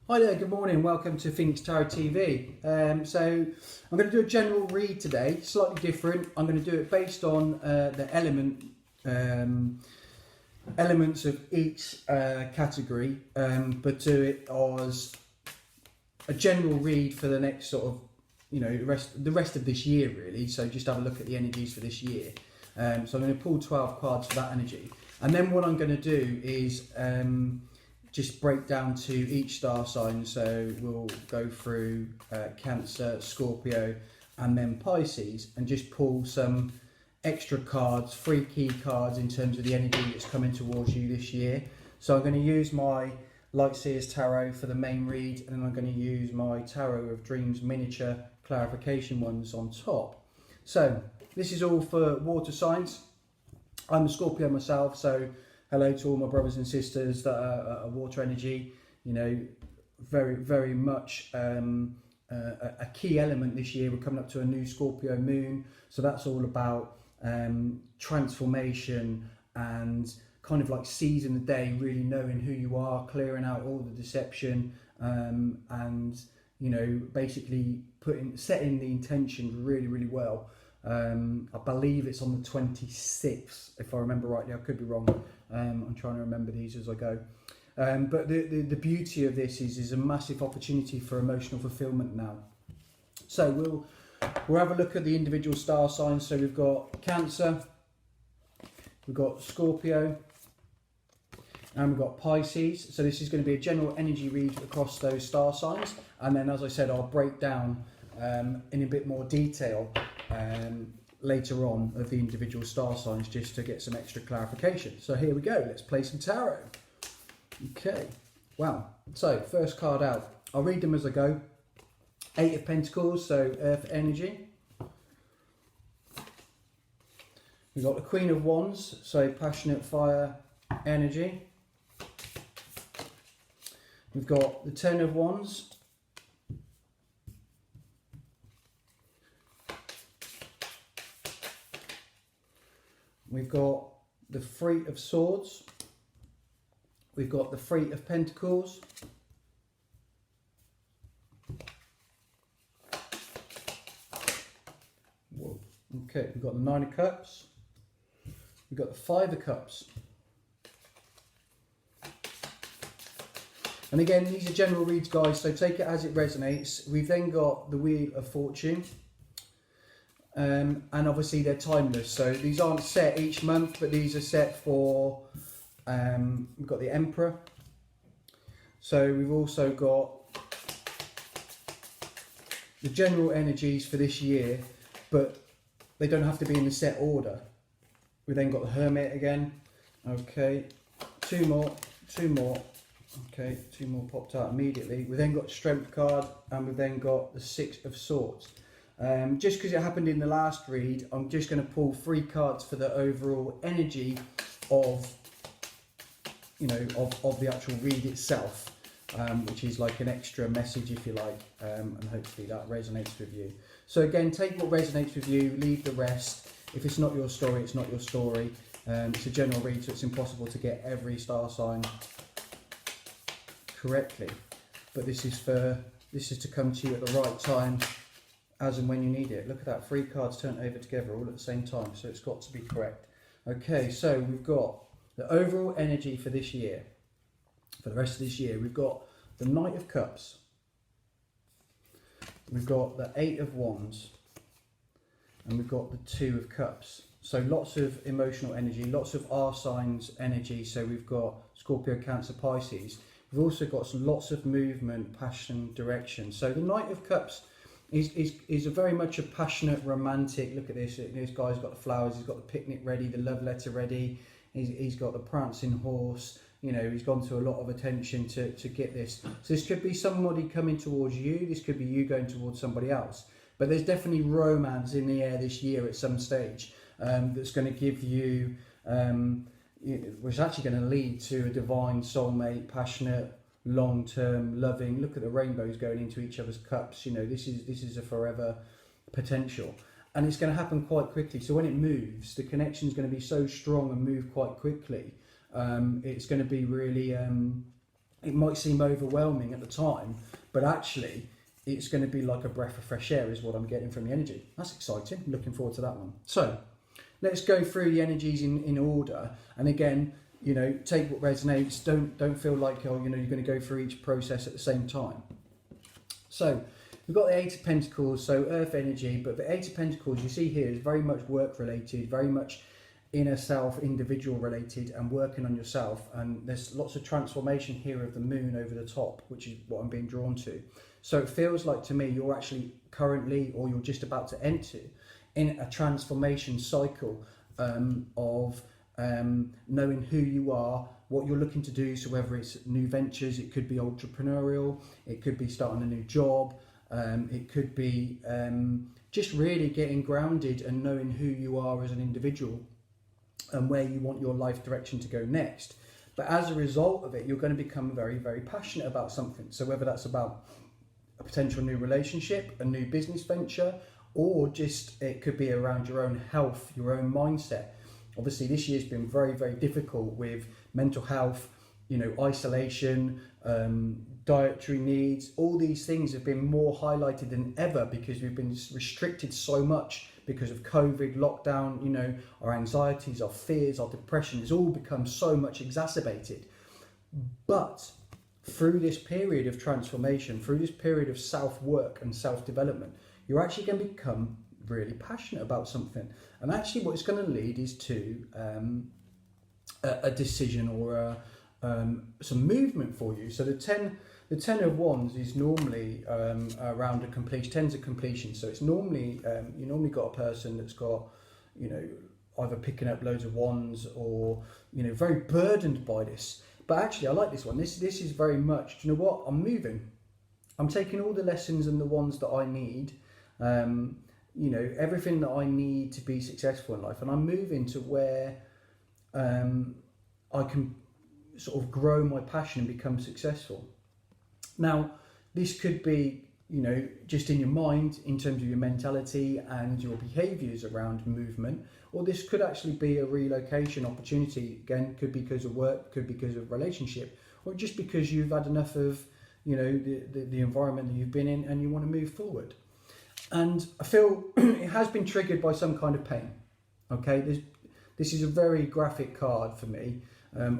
Hi there, good morning, welcome to phoenixtarottv. So I'm going to do a general read today, slightly different. I'm going to do it based on the elements of each category, but do it as a general read for the next sort of, the rest of this year really. So just have a look at the energies for this year. So I'm going to pull 12 cards for that energy. And then what I'm going to do is just break down to each star sign. So we'll go through Cancer, Scorpio, and then Pisces, and just pull some extra cards, free key cards in terms of the energy that's coming towards you this year. So I'm going to use my Light Seers Tarot for the main read, and then I'm going to use my Tarot of Dreams miniature clarification ones on top. So this is all for water signs. I'm a Scorpio myself, so hello to all my brothers and sisters that are water energy. You know, very, very much a key element this year. We're coming up to a new Scorpio moon, so that's all about transformation and kind of like seizing the day, really knowing who you are, clearing out all the deception, and basically setting the intention really, really well. I believe it's on the 26th, if I remember rightly. I could be wrong. I'm trying to remember these as I go. But the beauty of this is a massive opportunity for emotional fulfillment now. So we'll have a look at the individual star signs. So we've got Cancer, we've got Scorpio, and we've got Pisces. So this is going to be a general energy read across those star signs. And then, as I said, I'll break down in a bit more detail later on of the individual star signs, just to get some extra clarification. So here we go, let's play some tarot. Okay, wow. So first card out, I'll read them as I go. 8 of Pentacles, so earth energy. We've got the Queen of Wands, so passionate fire energy. We've got the 10 of Wands. We've got the Three of Swords. We've got the Three of Pentacles. Whoa. Okay, we've got the Nine of Cups. We've got the Five of Cups. And again, these are general reads, guys, so take it as it resonates. We've then got the Wheel of Fortune. And obviously they're timeless, so these aren't set each month, but these are set for, we've got the Emperor. So we've also got the general energies for this year, but they don't have to be in the set order. We've then got the Hermit again. Okay, two more. Okay, two more popped out immediately. We've then got Strength card, and we've then got the Six of Swords. Just because it happened in the last read, I'm just going to pull 3 cards for the overall energy of, of the actual read itself, which is like an extra message, if you like, and hopefully that resonates with you. So again, take what resonates with you, leave the rest. If it's not your story, it's not your story. It's a general read, so it's impossible to get every star sign correctly. But this is to come to you at the right time, as and when you need it. Look at that, 3 cards turned over together all at the same time, so it's got to be correct. Okay, so we've got the overall energy for this year, for the rest of this year. We've got the Knight of Cups, we've got the 8 of Wands, and we've got the 2 of Cups. So lots of emotional energy, lots of our signs energy. So we've got Scorpio, Cancer, Pisces. We've also got lots of movement, passion, direction. So the Knight of Cups is a very much a passionate, romantic. Look at this. This guy's got the flowers. He's got the picnic ready, the love letter ready. He's got the prancing horse. He's gone to a lot of attention to get this. So this could be somebody coming towards you. This could be you going towards somebody else. But there's definitely romance in the air this year at some stage, that's going to give you, which is actually going to lead to a divine soulmate, passionate, long-term loving. Look at the rainbows going into each other's cups. This is a forever potential, and it's going to happen quite quickly. So when it moves, the connection is going to be so strong and move quite quickly. It's going to be really it might seem overwhelming at the time, but actually it's going to be like a breath of fresh air is what I'm getting from the energy. That's exciting. I'm looking forward to that one. So let's go through the energies in order. And again, you know, take what resonates. Don't feel like, oh, you know, you're going to go through each process at the same time. So we've got the Eight of Pentacles, so Earth energy, but the Eight of Pentacles you see here is very much work related, very much inner self, individual related, and working on yourself. And there's lots of transformation here of the moon over the top, which is what I'm being drawn to. So it feels like to me you're actually currently, or you're just about to enter in a transformation cycle of knowing who you are, what you're looking to do. So whether it's new ventures, it could be entrepreneurial, it could be starting a new job, it could be just really getting grounded and knowing who you are as an individual and where you want your life direction to go next. But as a result of it, you're going to become very, very passionate about something. So whether that's about a potential new relationship, a new business venture, or just it could be around your own health, your own mindset. Obviously this year's been very, very difficult with mental health, you know, isolation, dietary needs. All these things have been more highlighted than ever because we've been restricted so much because of COVID, lockdown. You know, our anxieties, our fears, our depression has all become so much exacerbated. But through this period of transformation, through this period of self-work and self-development, you're actually going to become really passionate about something. And actually what it's going to lead is to a decision or some movement for you. So the ten of Wands is normally around a completion. Tens of completion. So it's normally you normally got a person that's got, you know, either picking up loads of wands or, you know, very burdened by this. But actually I like this one. This is very much, do you know what? I'm moving. I'm taking all the lessons and the ones that I need, you know, everything that I need to be successful in life, and I'm moving to where I can sort of grow my passion and become successful. Now, this could be, you know, just in your mind in terms of your mentality and your behaviours around movement, or this could actually be a relocation opportunity. Again, could be because of work, could be because of relationship, or just because you've had enough of, you know, the environment that you've been in and you want to move forward. And I feel it has been triggered by some kind of pain. Okay, this is a very graphic card for me.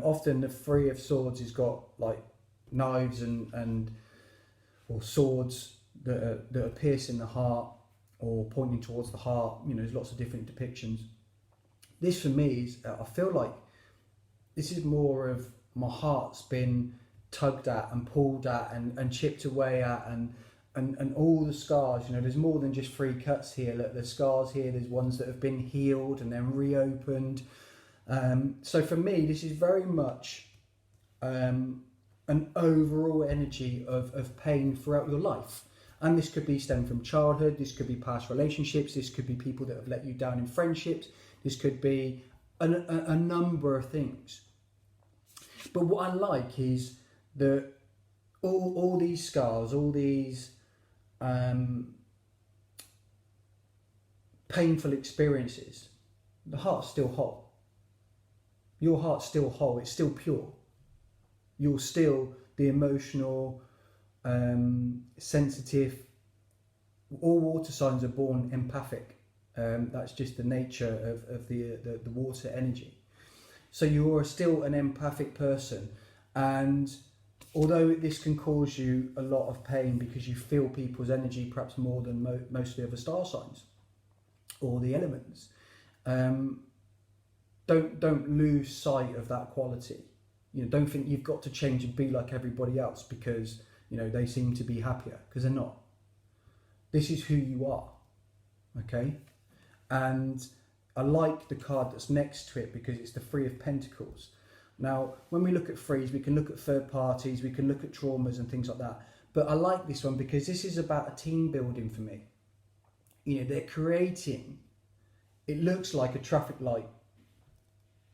Often the Three of Swords has got like knives or swords that are piercing the heart or pointing towards the heart. You know, there's lots of different depictions. This for me is, I feel like this is more of my heart's been tugged at and pulled at and chipped away at, and all the scars. You know, there's more than just 3 cuts here. Look, there's scars here, there's ones that have been healed and then reopened. So for me, this is very much an overall energy of pain throughout your life. And this could be stemmed from childhood, this could be past relationships, this could be people that have let you down in friendships, this could be a number of things. But what I like is that all these scars, all these painful experiences, the heart's still whole. Your heart's still whole, it's still pure. You're still the emotional, sensitive. All water signs are born empathic. That's just the nature of the water energy. So you are still an empathic person, and although this can cause you a lot of pain because you feel people's energy perhaps more than most of the other star signs or the elements, don't lose sight of that quality. You know, don't think you've got to change and be like everybody else because, you know, they seem to be happier, because they're not. This is who you are, okay? And I like the card that's next to it because it's the Three of Pentacles. Now, when we look at threes, we can look at third parties, we can look at traumas and things like that. But I like this one because this is about a team building for me. You know, they're creating, it looks like a traffic light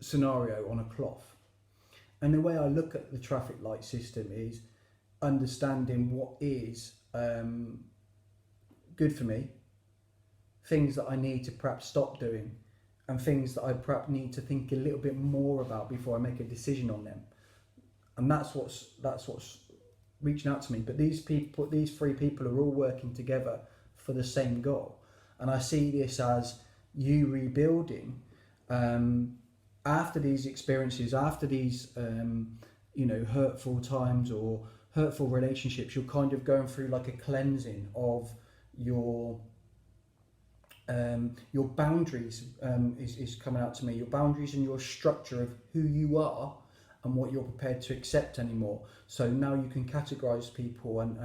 scenario on a cloth. And the way I look at the traffic light system is understanding what is good for me, things that I need to perhaps stop doing, and things that I perhaps need to think a little bit more about before I make a decision on them. and that's what's reaching out to me. But these three people are all working together for the same goal, and I see this as you rebuilding after these experiences, after these hurtful times or hurtful relationships. You're kind of going through like a cleansing of your boundaries is coming out to me. Your boundaries and your structure of who you are and what you're prepared to accept anymore. So now you can categorize people, and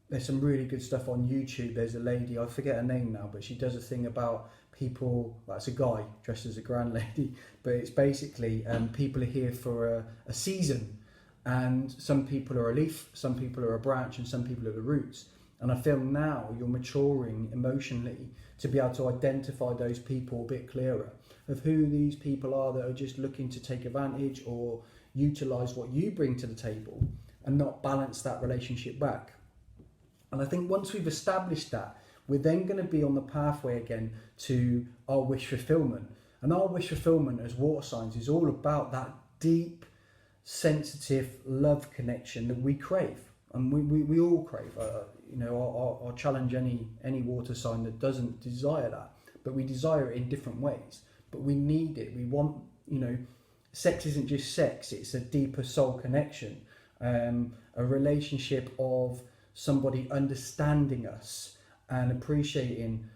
there's some really good stuff on YouTube. There's a lady, I forget her name now, but she does a thing about people, that's a guy dressed as a grand lady, but it's basically people are here for a season, and some people are a leaf, some people are a branch, and some people are the roots. And I feel now you're maturing emotionally to be able to identify those people a bit clearer of who these people are that are just looking to take advantage or utilize what you bring to the table and not balance that relationship back. And I think once we've established that, we're then going to be on the pathway again to our wish fulfillment. And our wish fulfillment as water signs is all about that deep, sensitive love connection that we crave. And we all crave. I'll challenge any water sign that doesn't desire that. But we desire it in different ways. But we need it. We want, sex isn't just sex. It's a deeper soul connection. A relationship of somebody understanding us and appreciating,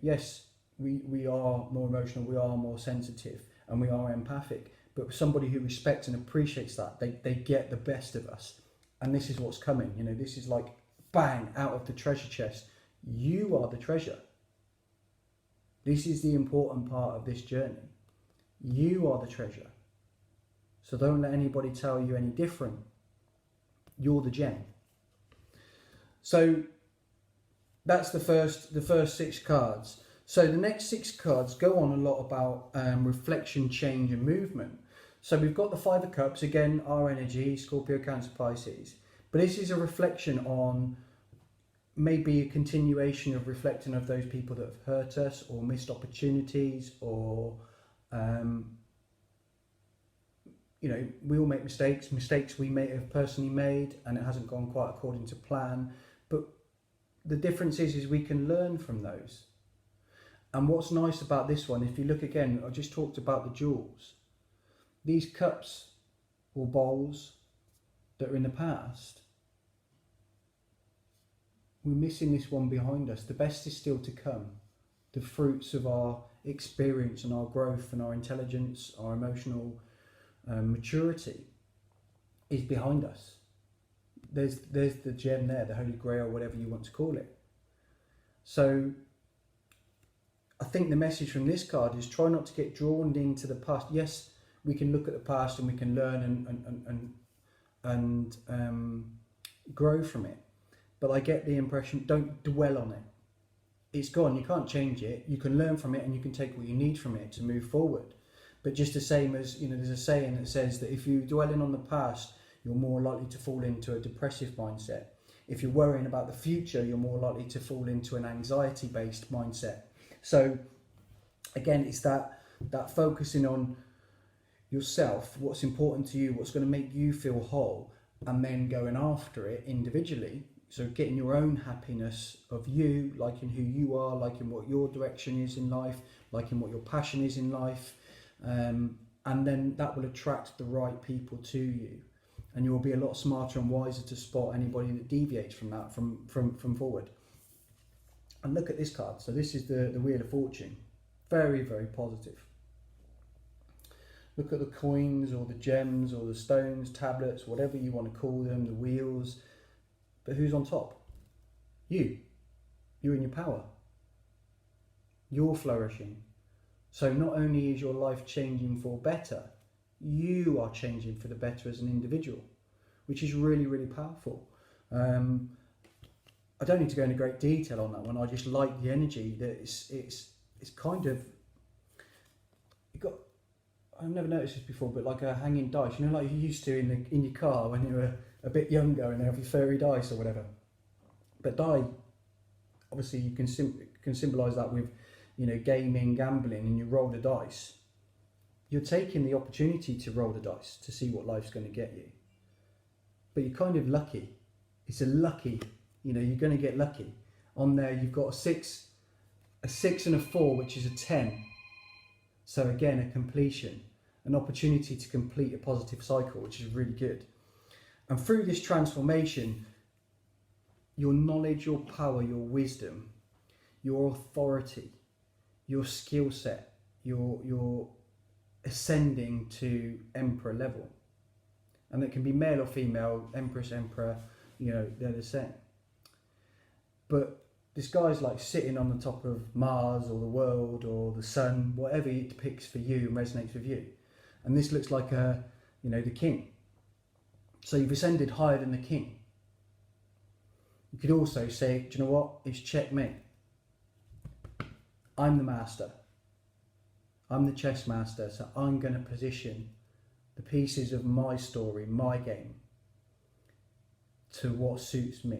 yes, we are more emotional, we are more sensitive, and we are empathic. But somebody who respects and appreciates that, they get the best of us. And this is what's coming. This is like bang out of the treasure chest. You are the treasure. This is the important part of this journey. You are the treasure. So don't let anybody tell you any different. You're the gem. So that's the first 6 cards. So the next 6 cards go on a lot about reflection, change and movement. So we've got the 5 of Cups, again, our energy, Scorpio, Cancer, Pisces. But this is a reflection on maybe a continuation of reflecting of those people that have hurt us or missed opportunities, or, we all make mistakes we may have personally made and it hasn't gone quite according to plan. But the difference is we can learn from those. And what's nice about this one, if you look again, I just talked about the jewels. These cups or bowls that are in the past, we're missing this one behind us. The best is still to come. The fruits of our experience and our growth and our intelligence, our emotional maturity is behind us. There's the gem there, the Holy Grail, whatever you want to call it. So I think the message from this card is try not to get drawn into the past. Yes, we can look at the past and we can learn and grow from it. But I get the impression, don't dwell on it. It's gone, you can't change it. You can learn from it and you can take what you need from it to move forward. But just the same as, there's a saying that says that if you're dwelling on the past, you're more likely to fall into a depressive mindset. If you're worrying about the future, you're more likely to fall into an anxiety-based mindset. So again, it's that focusing on yourself, what's important to you, what's going to make you feel whole, and then going after it individually. So getting your own happiness of you, liking who you are, liking what your direction is in life, liking what your passion is in life, and then that will attract the right people to you, and you'll be a lot smarter and wiser to spot anybody that deviates from that from forward. And look at this card. So this is the Wheel of Fortune. Very, very positive. Look at the coins or the gems or the stones, tablets, whatever you want to call them, the wheels. But who's on top? You. You're in your power. You're flourishing. So not only is your life changing for better, you are changing for the better as an individual, which is really, really powerful. I don't need to go into great detail on that one. I just like the energy that it's kind of, I've never noticed this before, but like a hanging dice, like you used to in your car when you were a bit younger and they have your fairy dice or whatever. But die, obviously you can symbolise that with, gaming, gambling, and you roll the dice. you're taking the opportunity to roll the dice to see what life's going to get you. But you're kind of lucky. It's a lucky, you know, you're going to get lucky. On there, you've got a 6 and a 4, which is a 10. So again, a completion, an opportunity to complete a positive cycle, which is really good. And through this transformation, your knowledge, your power, your wisdom, your authority, your skill set, your ascending to emperor level. And it can be male or female, empress, emperor, you know, they're the same. But this guy's like sitting on the top of Mars or the world or the sun, whatever it depicts for you and resonates with you. And this looks like a, you know, the king. So you've ascended higher than the king. You could also say, do you know what? It's checkmate. I'm the master. I'm the chess master, so I'm going to position the pieces of my story, my game, to what suits me.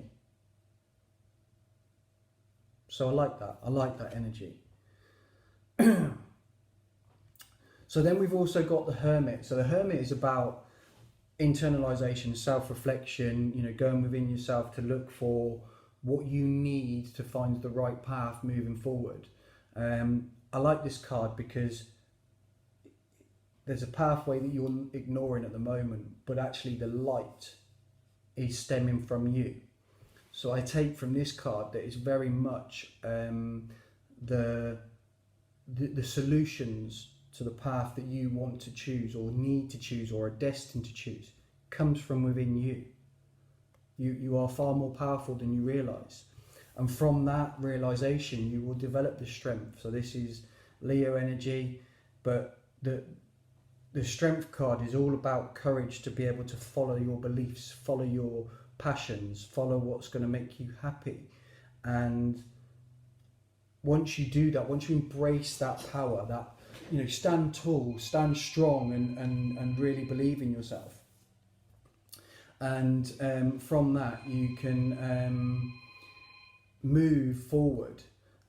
So I like that. I like that energy. So then we've also got the Hermit. So the Hermit is about internalization, self-reflection, you know, going within yourself to look for what you need to find the right path moving forward. I like this card because there's a pathway that you're ignoring at the moment, but actually the light is stemming from you. So I take from this card that it's very much the solutions to the path that you want to choose or need to choose or are destined to choose comes from within you. You are far more powerful than you realise. And from that realisation, you will develop the strength. So this is Leo energy, but the strength card is all about courage to be able to follow your beliefs, follow your passions, follow what's going to make you happy. And once you do that, once you embrace that power, that, you know, stand tall, stand strong, and really believe in yourself. And from that, you can move forward,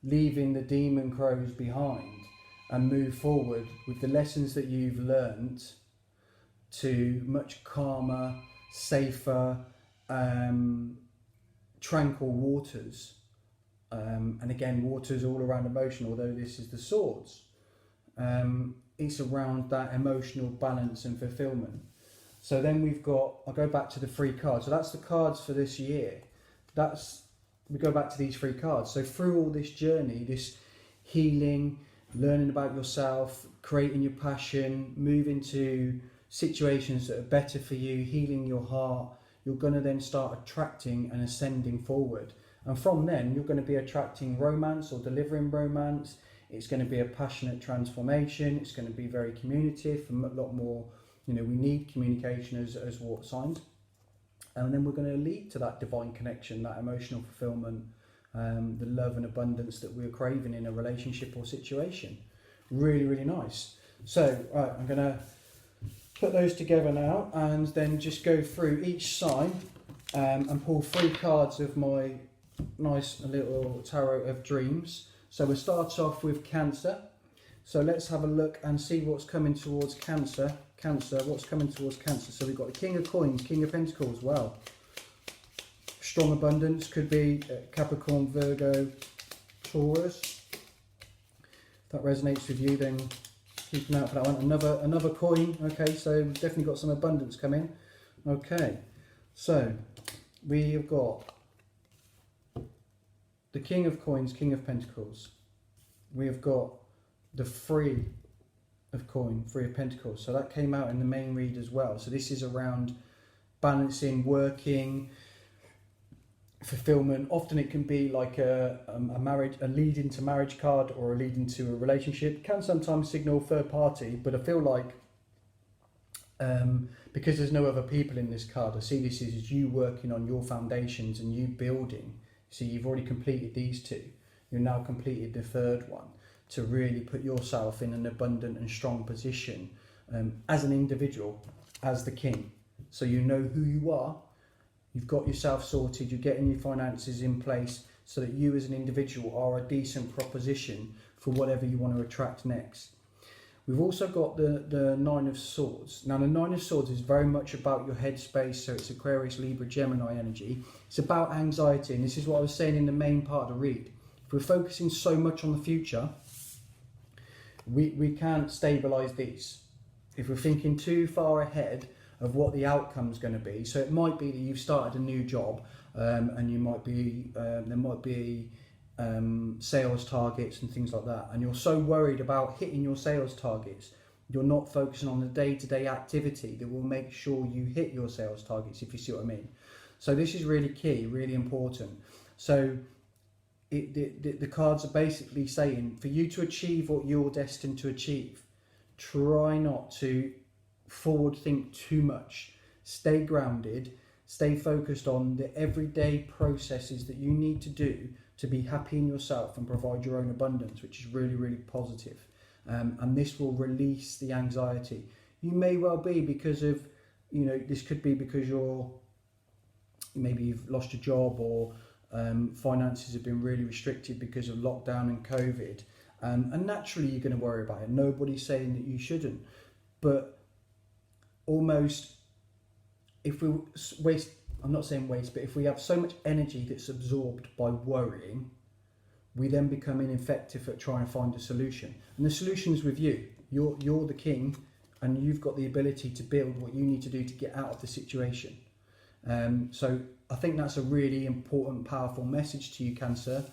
leaving the demon crows behind, and move forward with the lessons that you've learned to much calmer, safer, tranquil waters. And again, waters all around emotion, although this is the swords. It's around that emotional balance and fulfillment. So then we've got, I'll go back to the 3 cards. So that's the cards for this year. We go back to these 3 cards. So through all this journey, this healing, learning about yourself, creating your passion, moving to situations that are better for you, healing your heart, you're going to then start attracting and ascending forward. And from then, you're going to be attracting romance or delivering romance. It's going to be a passionate transformation. It's going to be very communicative, and a lot more, you know, we need communication as water signs. And then we're going to lead to that divine connection, that emotional fulfillment, the love and abundance that we're craving in a relationship or situation. Really, really nice. So, right, I'm going to put those together now and then just go through each sign and pull 3 cards of my nice little tarot of dreams. So we'll start off with Cancer. So let's have a look and see what's coming towards Cancer. Cancer, what's coming towards Cancer? So we've got the King of Coins, King of Pentacles. Wow. Strong abundance, could be Capricorn, Virgo, Taurus. If that resonates with you, then keep an eye out for that one. Another coin. Okay, so we've definitely got some abundance coming. Okay, so we have got the King of Coins, King of Pentacles. We have got the 3 of Coin, 3 of Pentacles. So that came out in the main read as well. So this is around balancing, working, fulfillment. Often it can be like a marriage, a lead into marriage card, or a lead into a relationship. It can sometimes signal third party, but I feel like because there's no other people in this card, I see this as you working on your foundations and you building. So you've already completed these 2. You've now completed the 3rd one to really put yourself in an abundant and strong position as an individual, as the king. So you know who you are. You've got yourself sorted, you're getting your finances in place so that you as an individual are a decent proposition for whatever you want to attract next. We've also got the Nine of Swords. Now the Nine of Swords is very much about your headspace, so it's Aquarius, Libra, Gemini energy. It's about anxiety, and this is what I was saying in the main part of the read. If we're focusing so much on the future, we can't stabilise these. If we're thinking too far ahead of what the outcome's going to be, so it might be that you've started a new job, and you might be there might be sales targets and things like that, and you're so worried about hitting your sales targets, you're not focusing on the day-to-day activity that will make sure you hit your sales targets, if you see what I mean. So this is really key, really important. So the cards are basically saying, for you to achieve what you're destined to achieve, try not to forward think too much. Stay grounded, stay focused on the everyday processes that you need to do to be happy in yourself and provide your own abundance, which is really, really positive. And this will release the anxiety. You may well be because of, this could be because maybe you've lost your job, or finances have been really restricted because of lockdown and COVID. And naturally you're going to worry about it. Nobody's saying that you shouldn't. But almost, if we waste, I'm not saying waste, but if we have so much energy that's absorbed by worrying, we then become ineffective at trying to find a solution. And the solution is with you. You're the king, and you've got the ability to build what you need to do to get out of the situation. So I think that's a really important, powerful message to you, Cancer,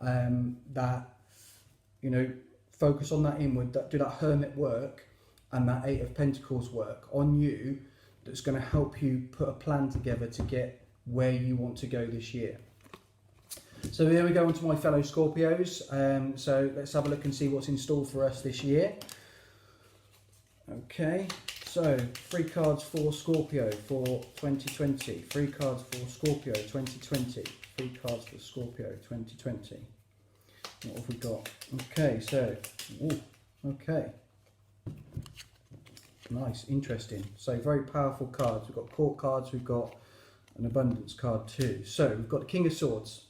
that, focus on that inward, do that Hermit work and that Eight of Pentacles work on you, that's going to help you put a plan together to get where you want to go this year. So here we go on to my fellow Scorpios. So let's have a look and see what's in store for us this year. Okay, so 3 cards for Scorpio for 2020. 3 cards for Scorpio 2020. 3 cards for Scorpio 2020. What have we got? Okay, so, okay. Nice, interesting. So very powerful cards. We've got court cards, we've got an abundance card too. So we've got the King of Swords.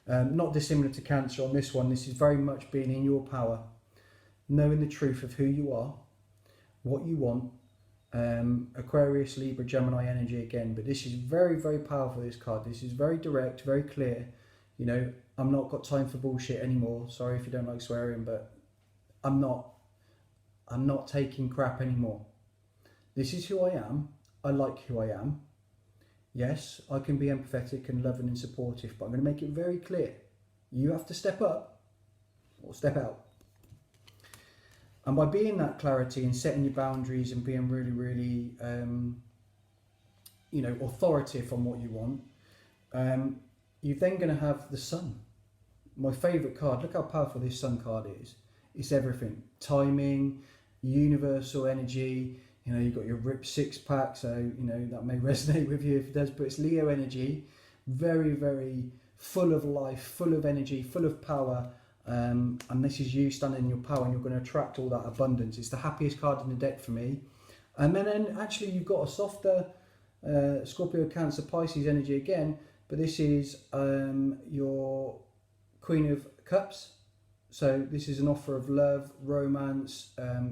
Not dissimilar to Cancer on this one. This is very much being in your power, knowing the truth of who you are, what you want. Aquarius, Libra, Gemini energy again, but this is very, very powerful, this card. This is very direct, very clear. I'm not got time for bullshit anymore. Sorry if you don't like swearing, but I'm not taking crap anymore. This is who I am. I like who I am. Yes, I can be empathetic and loving and supportive, but I'm going to make it very clear. You have to step up or step out. And by being that clarity and setting your boundaries and being really, really, authoritative on what you want, you're then going to have the Sun. My favourite card. Look how powerful this Sun card is. It's everything. Timing, universal energy. You've got your ripped 6-pack, so that may resonate with you if it does, but it's Leo energy, very, very full of life, full of energy, full of power, and this is you standing in your power, and you're going to attract all that abundance. It's the happiest card in the deck for me. And then actually you've got a softer Scorpio, Cancer, Pisces energy again, but this is your Queen of Cups. So this is an offer of love, romance,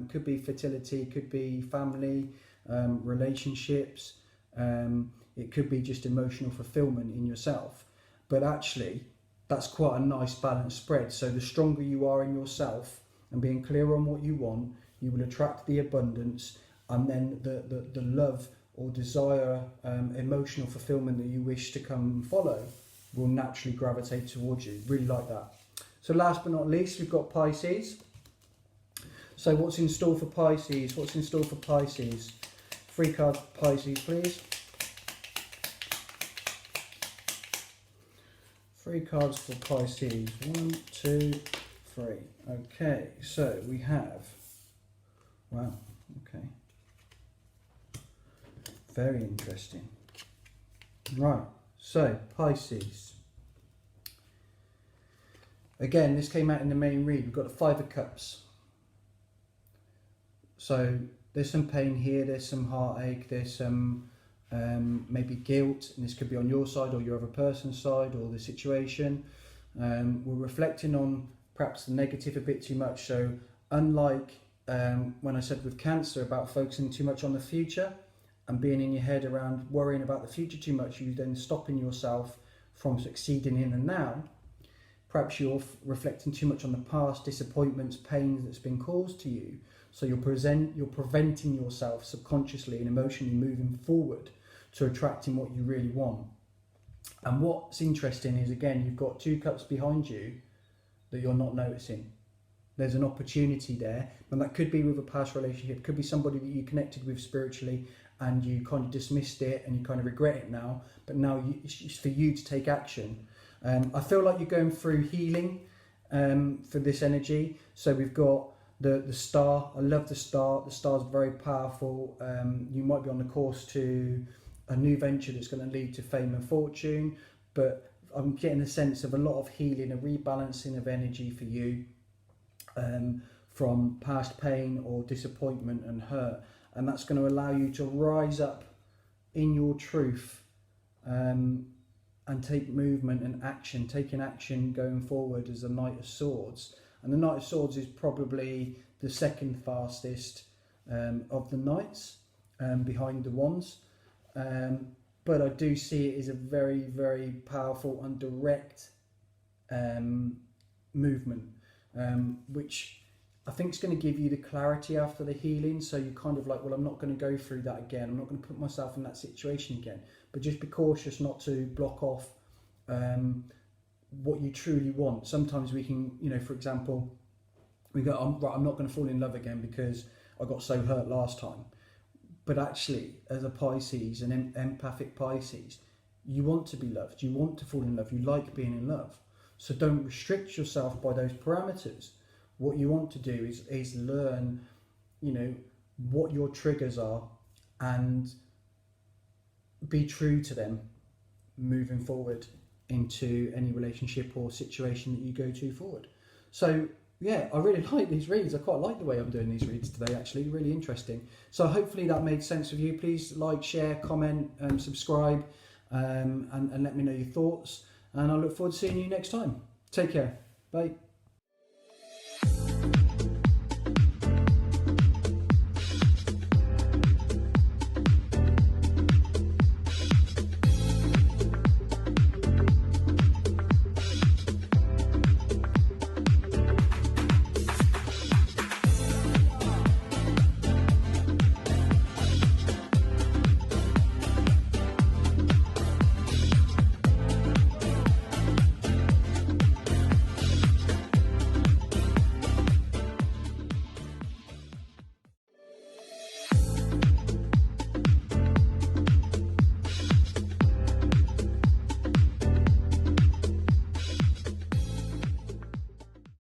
could be fertility, could be family, relationships, it could be just emotional fulfillment in yourself. But actually, that's quite a nice balanced spread. So the stronger you are in yourself and being clear on what you want, you will attract the abundance, and then the love or desire, emotional fulfillment that you wish to come and follow will naturally gravitate towards you. Really like that. So last but not least, we've got Pisces. So what's in store for Pisces? What's in store for Pisces? 3 cards for Pisces, please. 3 cards for Pisces. 1, 2, 3. Okay, so we have... Wow, okay. Very interesting. Right, so Pisces. Again, this came out in the main read. We've got the 5 of Cups. So there's some pain here, there's some heartache, there's some maybe guilt, and this could be on your side or your other person's side or the situation. We're reflecting on perhaps the negative a bit too much. So unlike when I said with Cancer about focusing too much on the future and being in your head around worrying about the future too much, you then stopping yourself from succeeding in the now. Perhaps you're reflecting too much on the past, disappointments, pains that's been caused to you. So you're preventing yourself subconsciously and emotionally moving forward to attracting what you really want. And what's interesting is, again, you've got 2 cups behind you that you're not noticing. There's an opportunity there, and that could be with a past relationship, could be somebody that you connected with spiritually and you kind of dismissed it and you kind of regret it now, but now it's for you to take action. I feel like you're going through healing for this energy. So we've got the star. I love the star. The star's very powerful. You might be on the course to a new venture that's going to lead to fame and fortune, but I'm getting a sense of a lot of healing, a rebalancing of energy for you from past pain or disappointment and hurt, and that's going to allow you to rise up in your truth and take movement and action, taking action going forward as the Knight of Swords. And the Knight of Swords is probably the second fastest of the Knights behind the Wands. But I do see it as a very, very powerful and direct movement, which I think is going to give you the clarity after the healing. So you're kind of like, well, I'm not going to go through that again. I'm not going to put myself in that situation again. But just be cautious not to block off what you truly want. Sometimes we can, for example, we go, I'm not going to fall in love again because I got so hurt last time. But actually, as a Pisces, an empathic Pisces, you want to be loved. You want to fall in love. You like being in love. So don't restrict yourself by those parameters. What you want to do is learn, what your triggers are and be true to them moving forward into any relationship or situation that you go to forward. So yeah, I really like these reads. I quite like the way I'm doing these reads today, actually. Really interesting. So hopefully that made sense with you. Please like, share, comment, subscribe, and let me know your thoughts. And I look forward to seeing you next time. Take care. Bye.